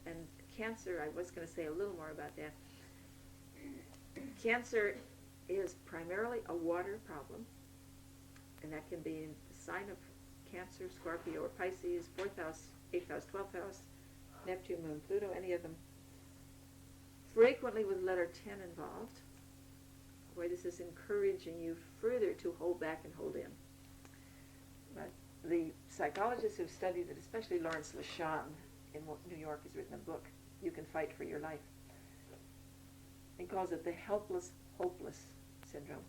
And cancer, I was going to say a little more about that. Cancer is primarily a water problem, and that can be a sign of Cancer, Scorpio, or Pisces, 4th house, 8th house, 12th house, Neptune, Moon, Pluto, any of them. Frequently with letter 10 involved, where this is encouraging you further to hold back and hold in. But the psychologists who've studied it, especially Lawrence LeShan in New York, has written a book, You Can Fight for Your Life. He calls it the helpless, hopeless syndrome,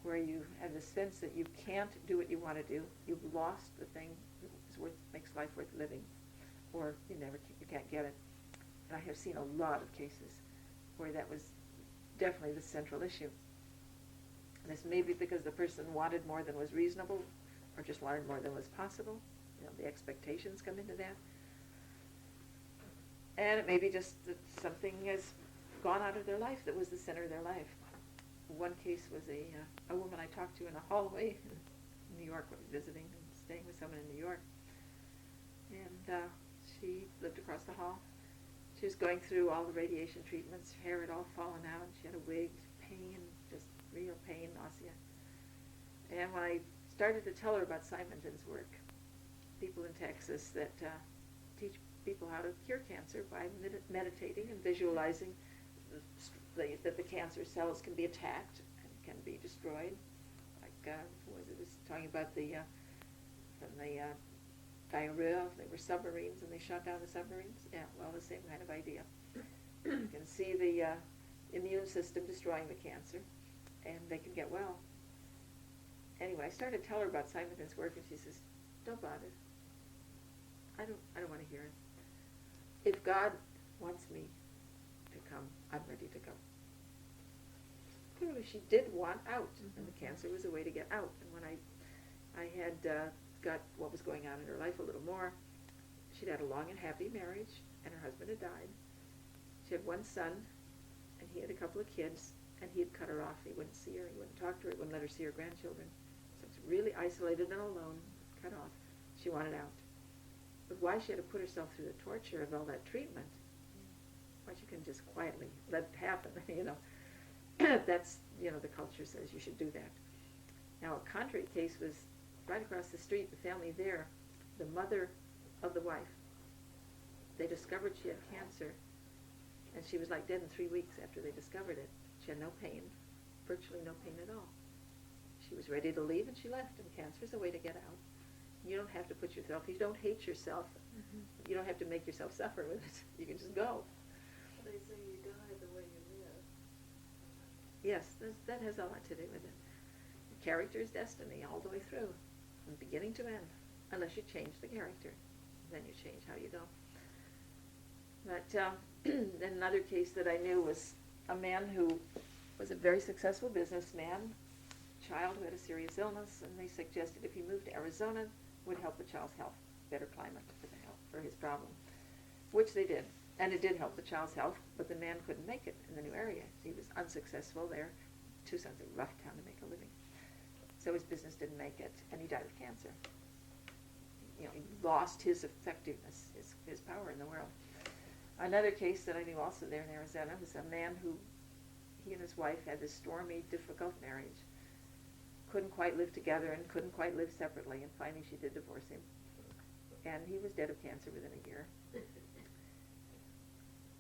where you have the sense that you can't do what you want to do. You've lost the thing that makes life worth living, or you can't get it. And I have seen a lot of cases where that was definitely the central issue. And this may be because the person wanted more than was reasonable, or just learned more than was possible. The expectations come into that. And it may be just that something has gone out of their life that was the center of their life. One case was a woman I talked to in a hallway in New York. I was visiting and staying with someone in New York. And she lived across the hall. She was going through all the radiation treatments. Her hair had all fallen out. She had a wig, pain, just real pain, nausea. And when I started to tell her about Simonton's work, people in Texas that teach people how to cure cancer by meditating and visualizing that the cancer cells can be attacked and can be destroyed. Like, it was talking about from the diarrhea, they were submarines and they shot down the submarines. Yeah, well, the same kind of idea. You can see the immune system destroying the cancer, and they can get well. Anyway, I started to tell her about Simonton's work, and she says, "Don't bother. I don't want to hear it. If God wants me to come, I'm ready to go." Clearly, she did want out, and the cancer was a way to get out. And when I had got what was going on in her life a little more, she'd had a long and happy marriage, and her husband had died. She had one son, and he had a couple of kids, and he had cut her off. He wouldn't see her, he wouldn't talk to her, he wouldn't let her see her grandchildren. So it's really isolated and alone, cut off. She wanted out. But why she had to put herself through the torture of all that treatment, why she couldn't just quietly let it happen, That's, the culture says you should do that. Now, a contrary case was right across the street, the family there, the mother of the wife. They discovered she had cancer, and she was like dead in 3 weeks after they discovered it. She had no pain, virtually no pain at all. She was ready to leave, and she left, and cancer is a way to get out. You don't have to put yourself, you don't hate yourself, you don't have to make yourself suffer with it. You can just go. They say you die the way you live. Yes, that has a lot to do with it. The character is destiny all the way through, from beginning to end, unless you change the character. Then you change how you go. But then another case that I knew was a man who was a very successful businessman, child who had a serious illness, and they suggested if he moved to Arizona, would help the child's health, better climate for his problem, which they did. And it did help the child's health, but the man couldn't make it in the new area. He was unsuccessful there. Tucson's a rough town to make a living. So his business didn't make it, and he died of cancer. He lost his effectiveness, his power in the world. Another case that I knew also there in Arizona was a man who, he and his wife had this stormy, difficult marriage. Couldn't quite live together and couldn't quite live separately, and finally she did divorce him. And he was dead of cancer within a year.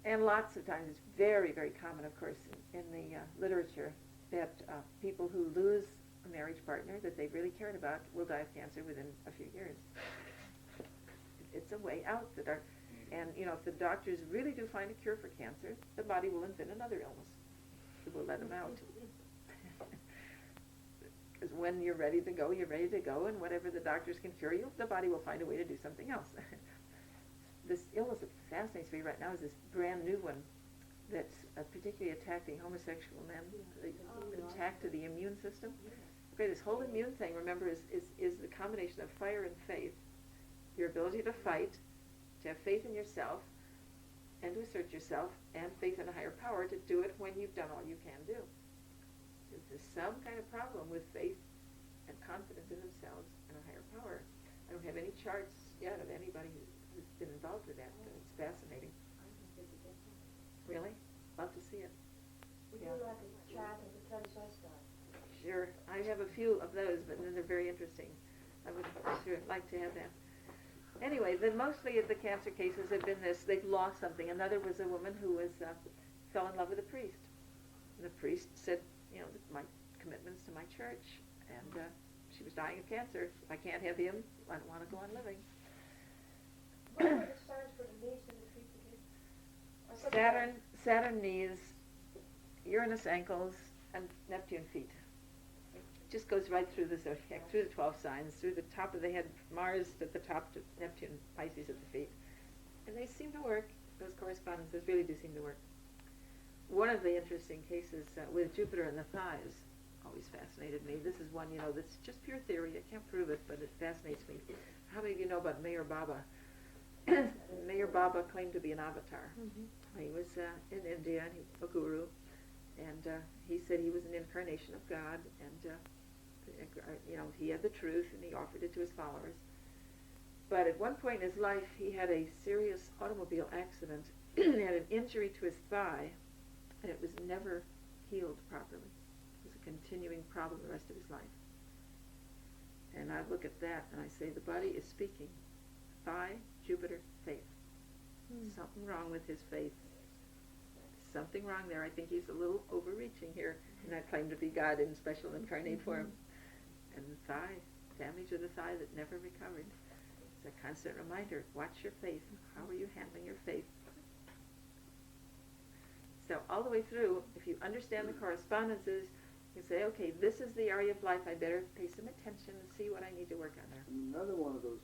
And lots of times, it's very, very common, of course, in the literature, that people who lose a marriage partner that they really cared about will die of cancer within a few years. It's a way out. And if the doctors really do find a cure for cancer, the body will invent another illness. It will let them out. Because when you're ready to go, you're ready to go, and whatever the doctors can cure you, the body will find a way to do something else. This illness that fascinates me right now is this brand new one that's particularly attacking homosexual men, the attack to the immune system. Okay, this whole immune thing, remember, is the combination of fire and faith. Your ability to fight, to have faith in yourself, and to assert yourself, and faith in a higher power to do it when you've done all you can do. There's some kind of problem with faith and confidence in themselves and a higher power. I don't have any charts yet of anybody who's been involved with that, but it's fascinating. Really? Love to see it. Would Yeah. you like a chart of the transvestite? Sure. I have a few of those, but then they're very interesting. I would sure like to have that. Anyway, then mostly of the cancer cases have been this. They've lost something. Another was a woman who was fell in love with a priest. And the priest said, you know, my commitments to my church, and she was dying of cancer. If I can't have him, I don't want to go on living. What were the signs for the knees and the feet again? Saturn knees, Uranus ankles, and Neptune feet. Just goes right through the zodiac, through the 12 signs, through the top of the head, Mars at the top to Neptune, Pisces at the feet. And they seem to work. Those correspondences really do seem to work. One of the interesting cases with Jupiter in the thighs always fascinated me. This is one, you know, that's just pure theory. I can't prove it, but it fascinates me. How many of you know about Mayor Baba? Mayor Baba claimed to be an avatar. Mm-hmm. He was in India, and he was a guru, and he said he was an incarnation of God, and you know, he had the truth, and he offered it to his followers. But at one point in his life, he had a serious automobile accident, and had an injury to his thigh, and it was never healed properly. It was a continuing problem the rest of his life. And I look at that, and I say, the body is speaking. Thigh, Jupiter, faith. Something wrong with his faith. Something wrong there. I think he's a little overreaching here in that claim to be God in special incarnate form. And the thigh, damage of the thigh that never recovered. It's a constant reminder, watch your faith. How are you handling your faith? So all the way through, if you understand the correspondences, you say, okay, this is the area of life I better pay some attention and see what I need to work on there. Another one of those